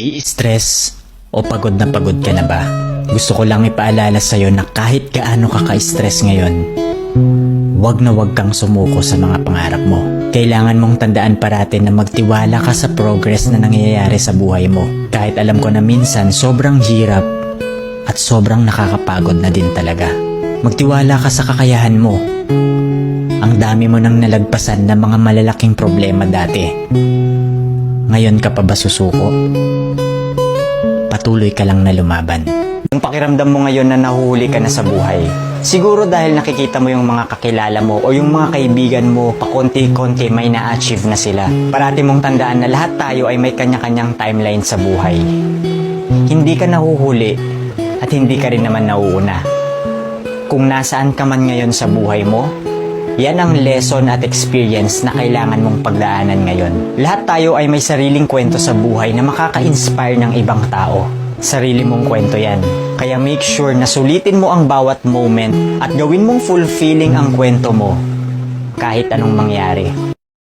Nai-stress o pagod na pagod ka na ba? Gusto ko lang ipaalala sa'yo na kahit gaano ka ka-stress ngayon, wag na wag kang sumuko sa mga pangarap mo. Kailangan mong tandaan parati na magtiwala ka sa progress na nangyayari sa buhay mo. Kahit alam ko na minsan sobrang hirap at sobrang nakakapagod na din talaga. Magtiwala ka sa kakayahan mo. Ang dami mo nang nalagpasan na mga malalaking problema dati. Ngayon ka pa ba susuko? Patuloy ka lang na lumaban. Yung pakiramdam mo ngayon na nahuhuli ka na sa buhay, siguro dahil nakikita mo yung mga kakilala mo o yung mga kaibigan mo pakonti-konti may na-achieve na sila. Parati mong tandaan na lahat tayo ay may kanya-kanyang timeline sa buhay. Hindi ka nahuhuli at hindi ka rin naman nauuna. Kung nasaan ka man ngayon sa buhay mo, yan ang lesson at experience na kailangan mong pagdaanan ngayon. Lahat tayo ay may sariling kwento sa buhay na makaka-inspire ng ibang tao. Sarili mong kwento yan. Kaya make sure na sulitin mo ang bawat moment at gawin mong fulfilling ang kwento mo kahit anong mangyari.